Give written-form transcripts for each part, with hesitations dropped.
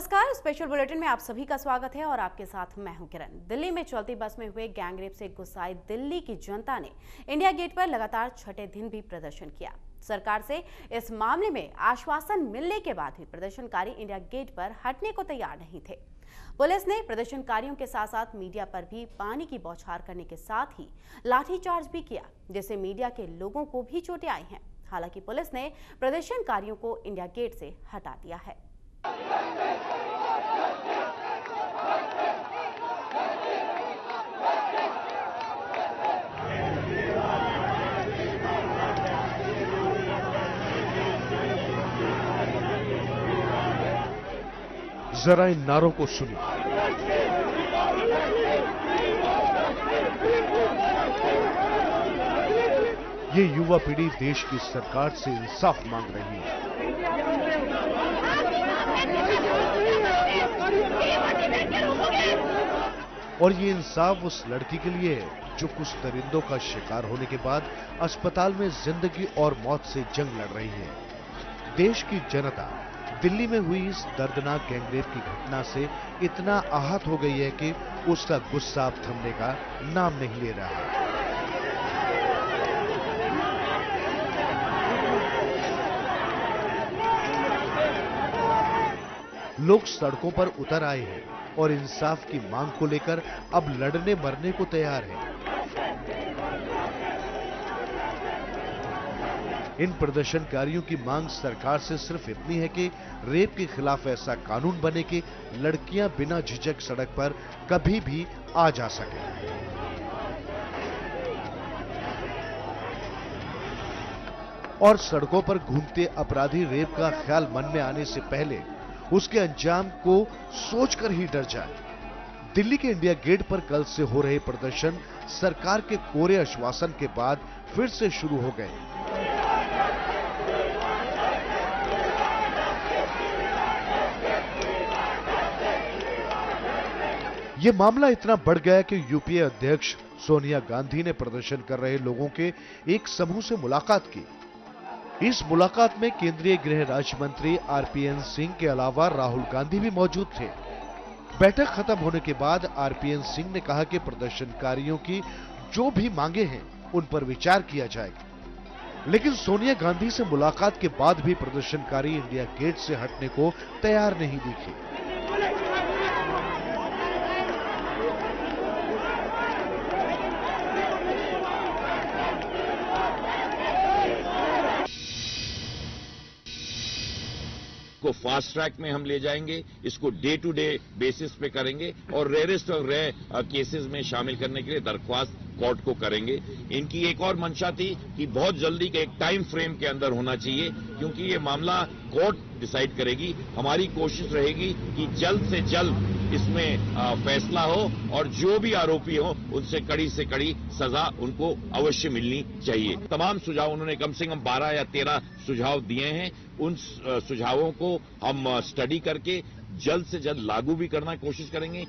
नमस्कार, special bulletin में आप सभी का स्वागत है और आपके साथ मैं हूं किरण। दिल्ली में चलती बस में हुए गैंगरेप से गुस्साई दिल्ली की जनता ने इंडिया गेट पर लगातार छठे दिन भी प्रदर्शन किया। सरकार से इस मामले में आश्वासन मिलने के बाद भी प्रदर्शनकारी इंडिया गेट पर हटने को तैयार नहीं थे। पुलिस ने प्रदर्शनकारियों के साथ साथ मीडिया पर भी पानी की बौछार करने के साथ ही लाठीचार्ज भी किया, जिससे मीडिया के लोगों को भी चोटें आई हैं। हालांकि पुलिस ने प्रदर्शनकारियों को इंडिया गेट से हटा दिया है। जरा इन नारों को सुनिए। ये युवा पीढ़ी देश की सरकार से इंसाफ मांग रही है। और ये इंसाफ उस लड़की के लिए है जो कुछ दरिंदों का शिकार होने के बाद अस्पताल में जिंदगी और मौत से जंग लड़ रही है। देश की जनता दिल्ली में हुई इस दर्दनाक गैंगरेप की घटना से इतना आहत हो गई है कि उसका गुस्सा अब थमने का नाम नहीं ले रहा है। लोग सड़कों पर उतर आए हैं और इंसाफ की मांग को लेकर अब लड़ने मरने को तैयार हैं। इन प्रदर्शनकारियों की मांग सरकार से सिर्फ इतनी है कि रेप के खिलाफ ऐसा कानून बने कि लड़कियां बिना झिझक सड़क पर कभी भी आ जा सकें। और सड़कों पर घूमते अपराधी रेप का ख्याल मन में आने से पहले उसके अंजाम को सोचकर ही डर जाए। दिल्ली के इंडिया गेट पर कल से हो रहे प्रदर्शन सरकार के कोरे आश्वासन के बाद फिर से शुरू हो गए। ये मामला इतना बढ़ गया कि यूपीए अध्यक्ष सोनिया गांधी ने प्रदर्शन कर रहे लोगों के एक समूह से मुलाकात की। इस मुलाकात में केंद्रीय गृह राज्य मंत्री आरपीएन सिंह के अलावा राहुल गांधी भी मौजूद थे। बैठक खत्म होने के बाद आरपीएन सिंह ने कहा कि प्रदर्शनकारियों की जो भी मांगे हैं उन पर विचार किया जाएगा। लेकिन सोनिया गांधी से मुलाकात के बाद भी प्रदर्शनकारी इंडिया गेट से हटने को तैयार नहीं दिखे। को फास्ट ट्रैक में हम ले जाएंगे, इसको डे टू डे बेसिस पे करेंगे और रेयरेस्ट ऑफ रेयर केसेस में शामिल करने के लिए दरख्वास्त कोर्ट को करेंगे। इनकी एक और मंशा थी कि बहुत जल्दी के एक टाइम फ्रेम के अंदर होना चाहिए, क्योंकि ये मामला कोर्ट डिसाइड करेगी। हमारी कोशिश रहेगी कि जल्द से जल्द इसमें फैसला हो और जो भी आरोपी हो उनसे कड़ी से कड़ी सजा उनको अवश्य मिलनी चाहिए। तमाम सुझाव उन्होंने कम से कम 12 या 13 सुझाव दिए हैं। उन सुझावों को हम स्टडी करके जल्द से जल्द लागू भी करना कोशिश करेंगे।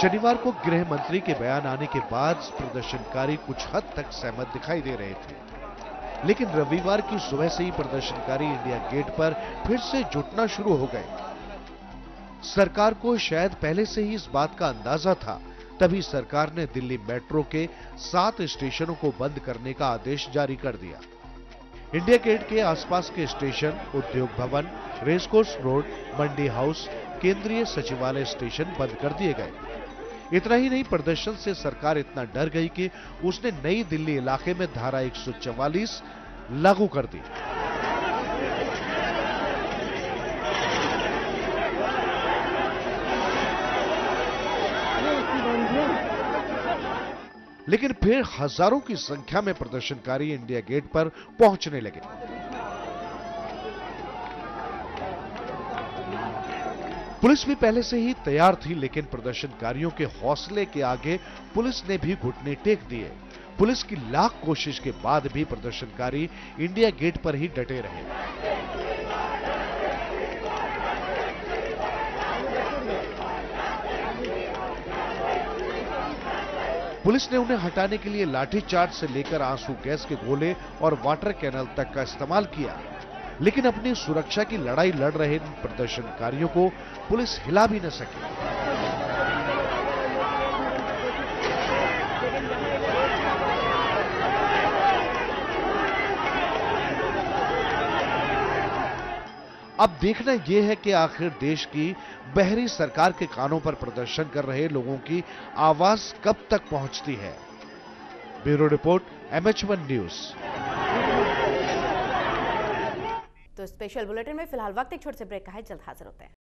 शनिवार को गृह मंत्री के बयान आने के बाद प्रदर्शनकारी कुछ हद तक सहमत दिखाई दे रहे थे, लेकिन रविवार की सुबह से ही प्रदर्शनकारी इंडिया गेट पर फिर से जुटना शुरू हो गए। सरकार को शायद पहले से ही इस बात का अंदाजा था, तभी सरकार ने दिल्ली मेट्रो के 7 स्टेशनों को बंद करने का आदेश जारी कर दिया। इंडिया गेट के आसपास के स्टेशन उद्योग भवन, रेसकोर्स रोड, मंडी हाउस, केंद्रीय सचिवालय स्टेशन बंद कर दिए गए। इतना ही नहीं, प्रदर्शन से सरकार इतना डर गई कि उसने नई दिल्ली इलाके में धारा 144 लागू कर दी। लेकिन फिर हजारों की संख्या में प्रदर्शनकारी इंडिया गेट पर पहुंचने लगे। पुलिस भी पहले से ही तैयार थी, लेकिन प्रदर्शनकारियों के हौसले के आगे पुलिस ने भी घुटने टेक दिए। पुलिस की लाख कोशिश के बाद भी प्रदर्शनकारी इंडिया गेट पर ही डटे रहे। पुलिस ने उन्हें हटाने के लिए लाठीचार्ज से लेकर आंसू गैस के गोले और वाटर कैनल तक का इस्तेमाल किया, लेकिन अपनी सुरक्षा की लड़ाई लड़ रहे इन प्रदर्शनकारियों को पुलिस हिला भी न सकी। अब देखना यह है कि आखिर देश की बहरी सरकार के कानों पर प्रदर्शन कर रहे लोगों की आवाज कब तक पहुंचती है। Bureau report, MH1 news. तो स्पेशल बुलेटिन में फिलहाल वक्त एक छोटे से ब्रेक का है, जल्द हाजिर होते हैं।